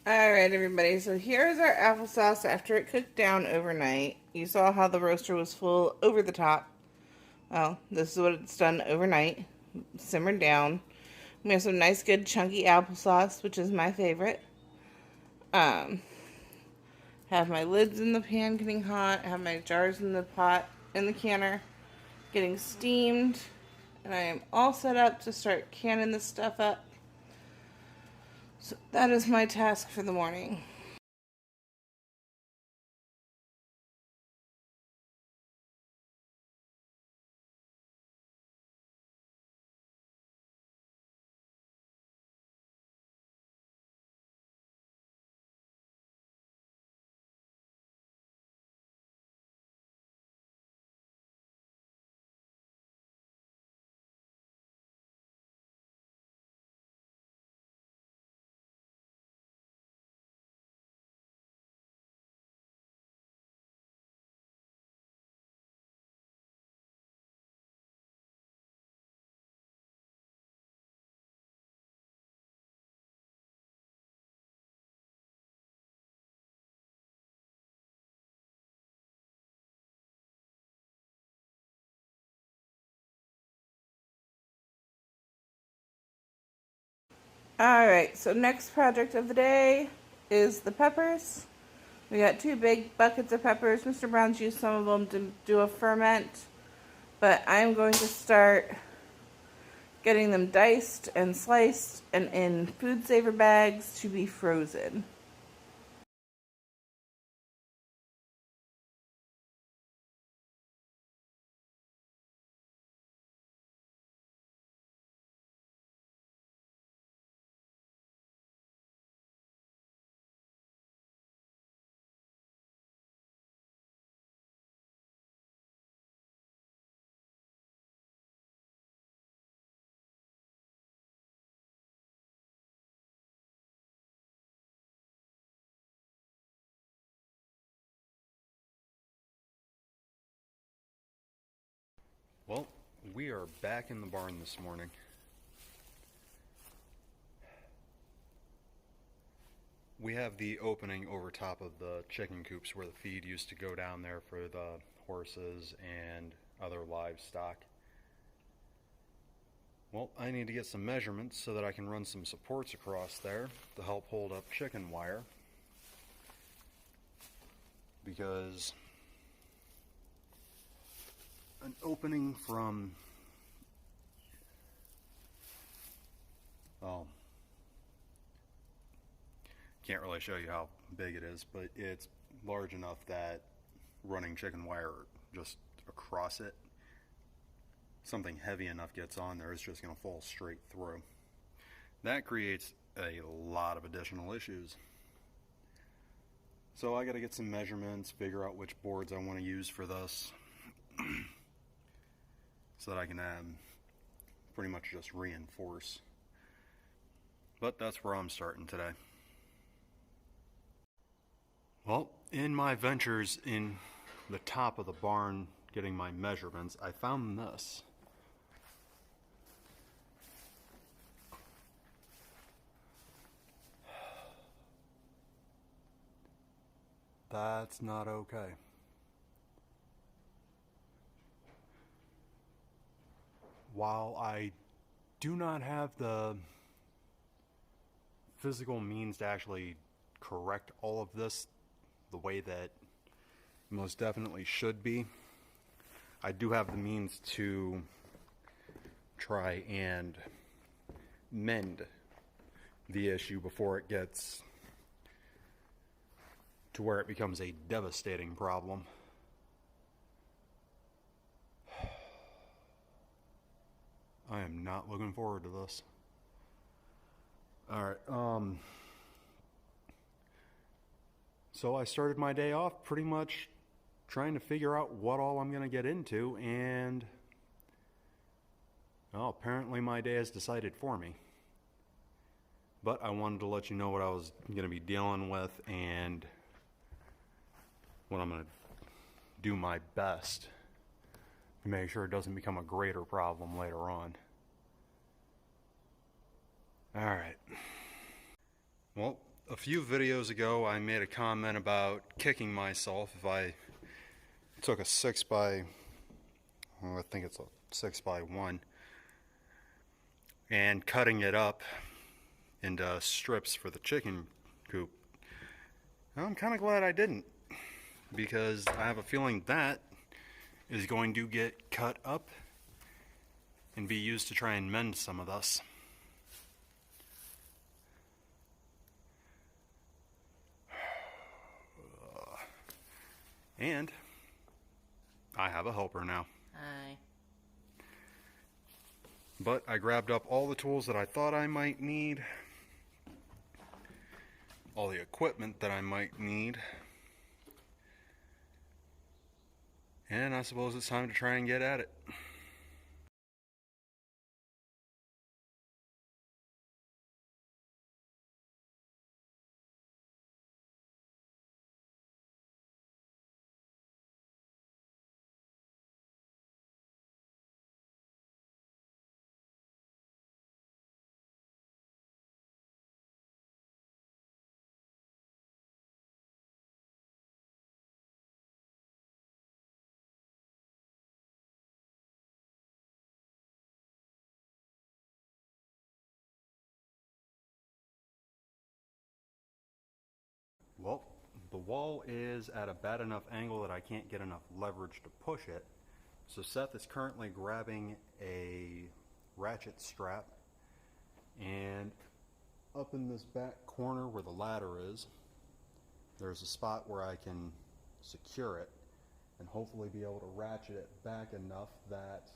Alright, everybody, so here's our applesauce after it cooked down overnight. You saw how the roaster was full over the top. Well, this is what it's done overnight. Simmered down. We have some nice, good, chunky applesauce, which is my favorite. Have my lids in the pan getting hot. Have my jars in the pot, in the canner, getting steamed. And I am all set up to start canning this stuff up. So that is my task for the morning. Alright, so next project of the day is the peppers. We got 2 big buckets of peppers. Mr. Brown's used some of them to do a ferment, but I'm going to start getting them diced and sliced and in food saver bags to be frozen. Well, we are back in the barn this morning. We have the opening over top of the chicken coops where the feed used to go down there for the horses and other livestock. Well, I need to get some measurements so that I can run some supports across there to help hold up chicken wire, because an opening from can't really show you how big it is, but it's large enough that running chicken wire just across it, something heavy enough gets on there, it's just going to fall straight through. That creates a lot of additional issues. So I got to get some measurements, figure out which boards I want to use for this, so that I can pretty much just reinforce. But that's where I'm starting today. Well, in my ventures in the top of the barn getting my measurements, I found this. That's not okay. While I do not have the physical means to actually correct all of this the way that most definitely should be, I do have the means to try and mend the issue before it gets to where it becomes a devastating problem. I am not looking forward to this. Alright, so I started my day off pretty much trying to figure out what all I'm going to get into, and well, apparently my day has decided for me. But I wanted to let you know what I was going to be dealing with and what I'm going to do my best to make sure it doesn't become a greater problem later on. Alright. Well, A few videos ago, I made a comment about kicking myself if I took a 6 by, well, I think it's a 6 by 1, and cutting it up into strips for the chicken coop. I'm kind of glad I didn't, because I have a feeling that is going to get cut up and be used to try and mend some of this. And I have a helper now. Hi. But I grabbed up all the tools that I thought I might need, all the equipment that I might need, and I suppose it's time to try and get at it. Well, the wall is at a bad enough angle that I can't get enough leverage to push it. So Seth is currently grabbing a ratchet strap, and up in this back corner where the ladder is, there's a spot where I can secure it and hopefully be able to ratchet it back enough that,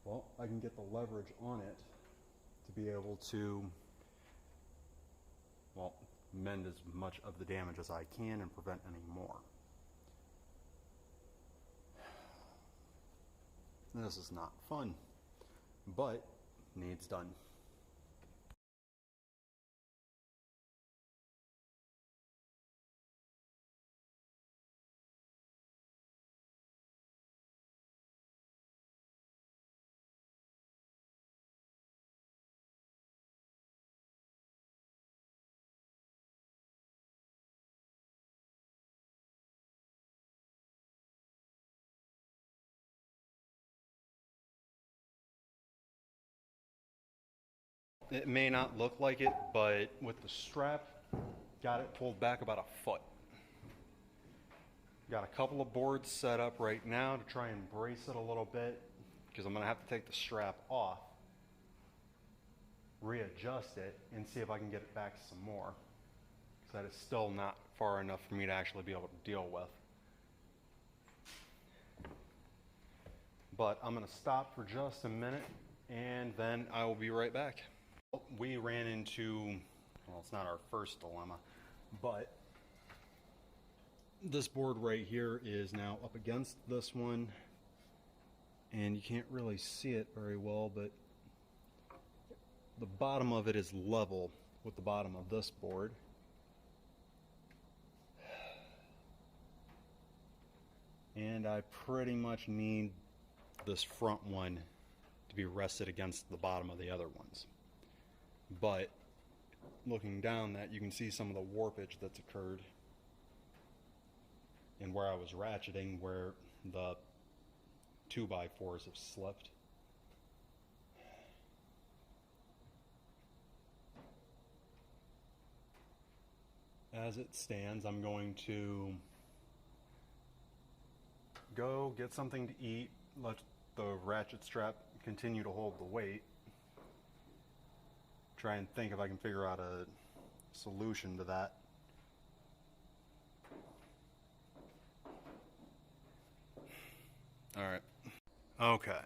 well, I can get the leverage on it to be able to, well, mend as much of the damage as I can and prevent any more. This is not fun, but needs done. It may not look like it, but with the strap, got it pulled back about a foot. Got a couple of boards set up right now to try and brace it a little bit, because I'm going to have to take the strap off, readjust it, and see if I can get it back some more. So that it's still not far enough for me to actually be able to deal with. But I'm going to stop for just a minute, and then I will be right back. We ran into, well, it's not our first dilemma, but this board right here is now up against this one, and you can't really see it very well, but the bottom of it is level with the bottom of this board. And I pretty much need this front one to be rested against the bottom of the other ones. But looking down that, you can see some of the warpage that's occurred and where I was ratcheting, where the 2x4s have slipped. As it stands, I'm going to go get something to eat, let the ratchet strap continue to hold the weight, try and think if I can figure out a solution to that. Alright. Okay.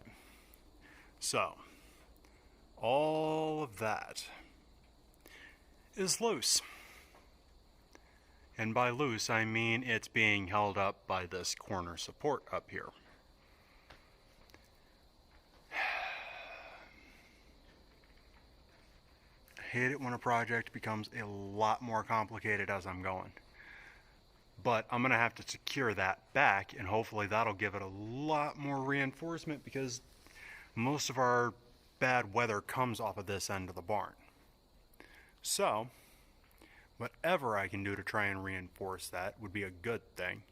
So, all of that is loose. And by loose, I mean it's being held up by this corner support up here. I hate it when a project becomes a lot more complicated as I'm going. But I'm going to have to secure that back, and hopefully that'll give it a lot more reinforcement, because most of our bad weather comes off of this end of the barn. So, whatever I can do to try and reinforce that would be a good thing.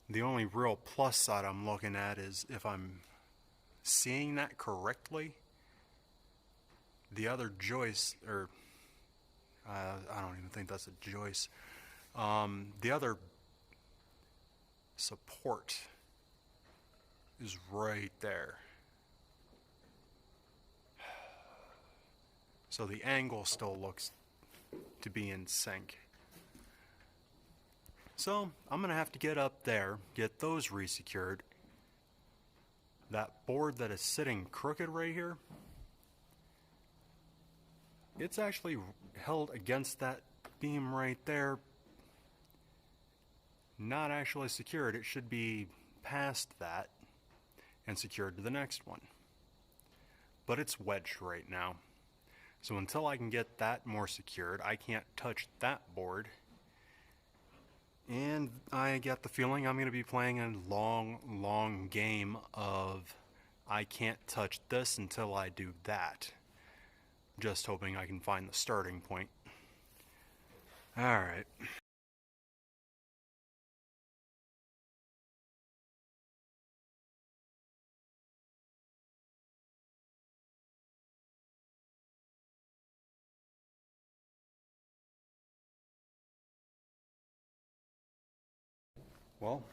The only real plus side I'm looking at is if I'm seeing that correctly, the other joist, or I don't even think that's a joist, the other support is right there. So the angle still looks to be in sync. So I'm going to have to get up there, get those resecured. That board that is sitting crooked right here, it's actually held against that beam right there. Not actually secured. It should be past that and secured to the next one. But it's wedged right now. So until I can get that more secured, I can't touch that board. And I get the feeling I'm going to be playing a long game of I can't touch this until I do that. Just hoping I can find the starting point. Alright. Well,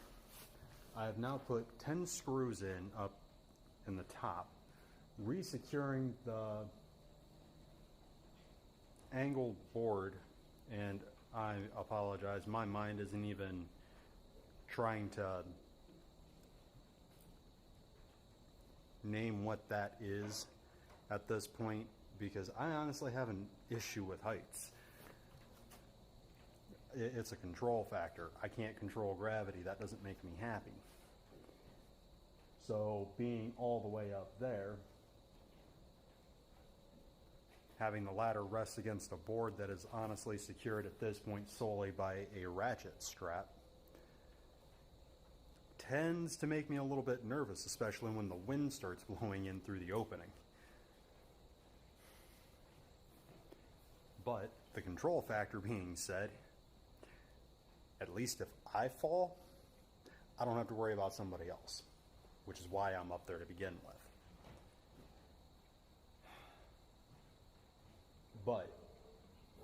I have now put 10 screws in up in the top, resecuring the angled board, and I apologize, my mind isn't even trying to name what that is at this point, because I honestly have an issue with heights. It's a control factor. I can't control gravity. That doesn't make me happy. So being all the way up there, having the ladder rest against a board that is honestly secured at this point solely by a ratchet strap tends to make me a little bit nervous, especially when the wind starts blowing in through the opening. But the control factor being said, at least if I fall, I don't have to worry about somebody else, which is why I'm up there to begin with. But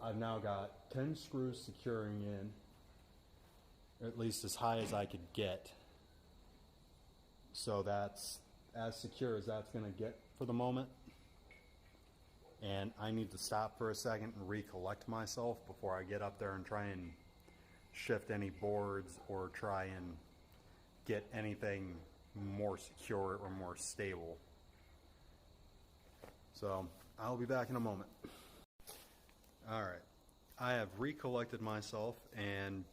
I've now got 10 screws securing in, at least as high as I could get. So that's as secure as that's going to get for the moment. And I need to stop for a second and recollect myself before I get up there and try and shift any boards or try and get anything more secure or more stable. So I'll be back in a moment. Alright, I have recollected myself and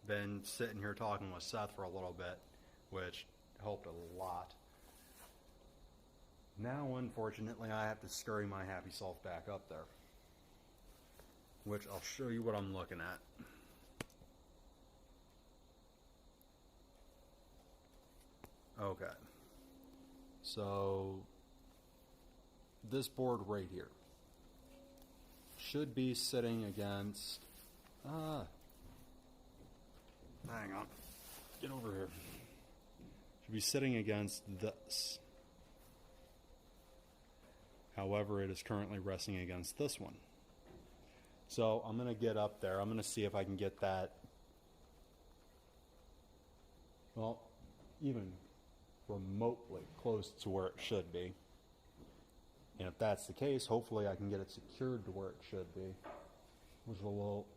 been sitting here talking with Seth for a little bit, which helped a lot. Now, unfortunately, I have to scurry my happy self back up there, which I'll show you what I'm looking at. Okay, so this board right here should be sitting against, hang on, get over here, should be sitting against this. However, it is currently resting against this one. So I'm going to get up there. I'm going to see if I can get that, well, even remotely close to where it should be. And if that's the case, hopefully I can get it secured to where it should be,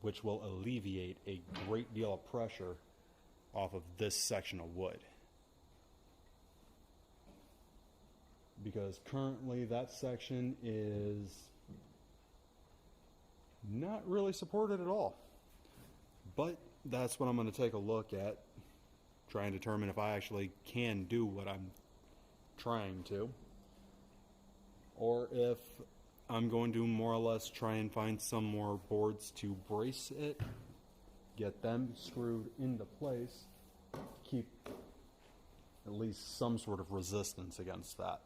which will alleviate a great deal of pressure off of this section of wood. Because currently that section is not really supported at all. But that's what I'm going to take a look at, try and determine if I actually can do what I'm trying to, or if I'm going to more or less try and find some more boards to brace it, get them screwed into place, keep at least some sort of resistance against that.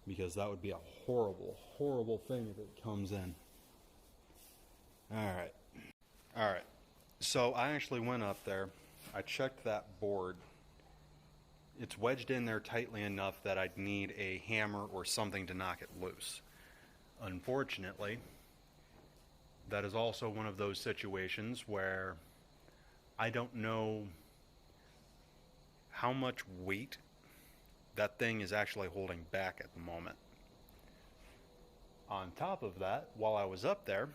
Because that would be a horrible, horrible thing if it comes in. Alright. Alright. So I actually went up there. I checked that board. It's wedged in there tightly enough that I'd need a hammer or something to knock it loose. Unfortunately, that is also one of those situations where I don't know how much weight that thing is actually holding back at the moment. On top of that, while I was up there,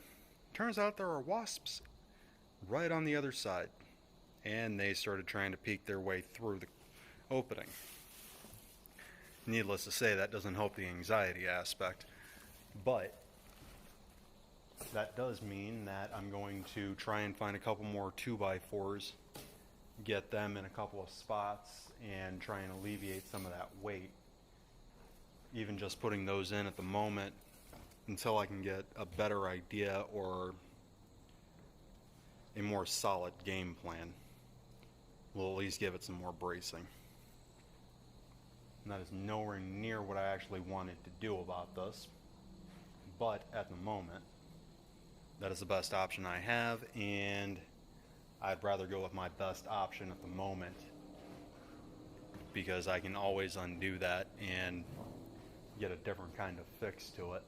turns out there are wasps right on the other side, and they started trying to peek their way through the opening. Needless to say, that doesn't help the anxiety aspect, but that does mean that I'm going to try and find a couple more 2x4s, get them in a couple of spots, and try and alleviate some of that weight. Even just putting those in at the moment until I can get a better idea or a more solid game plan will at least give it some more bracing. And that is nowhere near what I actually wanted to do about this, but at the moment that is the best option I have, and I'd rather go with my best option at the moment because I can always undo that and get a different kind of fix to it.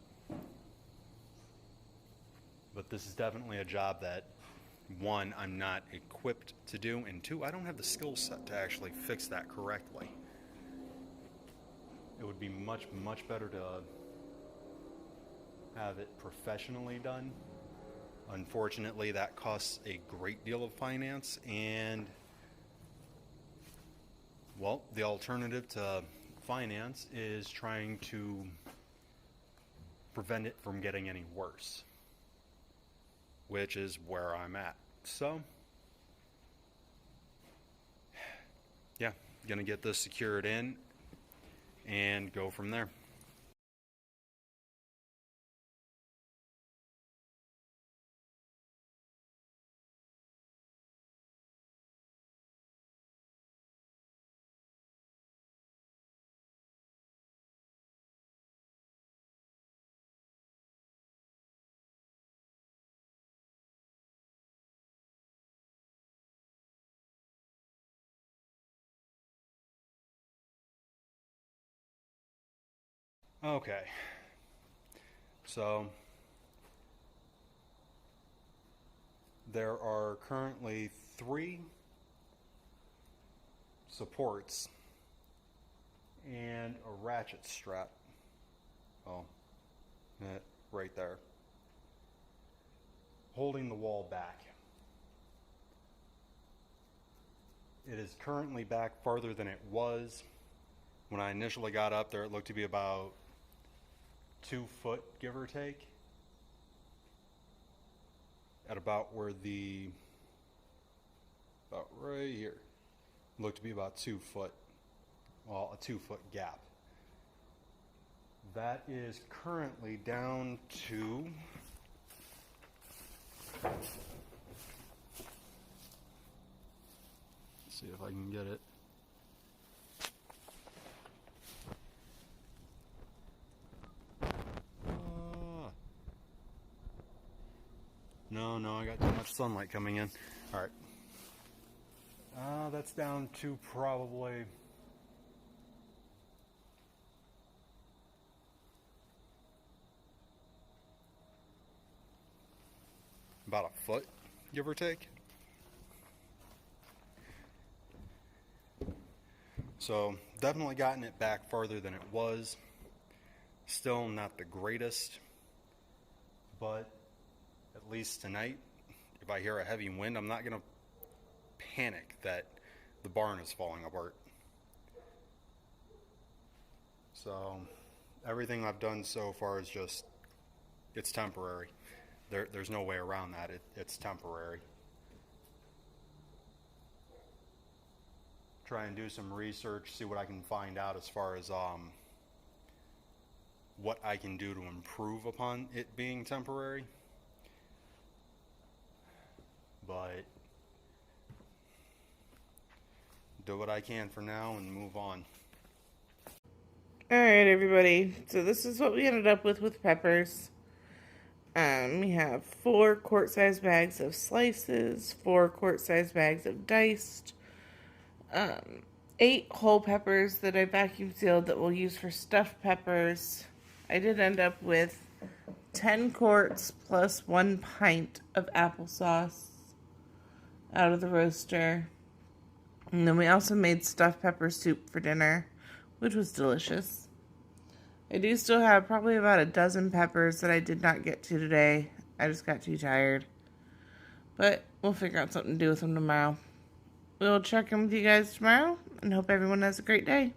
But this is definitely a job that, one, I'm not equipped to do, and two, I don't have the skill set to actually fix that correctly. It would be much, much better to have it professionally done. Unfortunately, that costs a great deal of finance, and, well, the alternative to finance is trying to prevent it from getting any worse, which is where I'm at. So, yeah, gonna get this secured in and go from there. Okay, so there are currently 3 supports and a ratchet strap. Oh, right there, holding the wall back. It is currently back farther than it was. When I initially got up there, it looked to be about 2 foot, give or take, at about where about right here, looked to be about 2 foot, well, a 2 foot gap. That is currently down to, let's see if I can get it. No, I got too much sunlight coming in. All right. That's down to probably about a foot, give or take. So definitely gotten it back farther than it was. Still not the greatest, but at least tonight, if I hear a heavy wind, I'm not going to panic that the barn is falling apart. So everything I've done so far is just, it's temporary. There's no way around that. It's temporary. Try and do some research, see what I can find out as far as what I can do to improve upon it being temporary. But do what I can for now and move on. Alright, everybody. So this is what we ended up with Peppers. We have 4 quart-sized bags of slices, 4 quart-sized bags of diced, 8 whole peppers that I vacuum sealed that we'll use for stuffed peppers. I did end up with 10 quarts plus 1 pint of applesauce out of the roaster. And then we also made stuffed pepper soup for dinner, which was delicious. I do still have probably about a dozen peppers that I did not get to today. I just got too tired. But we'll figure out something to do with them tomorrow. We'll check in with you guys tomorrow and hope everyone has a great day.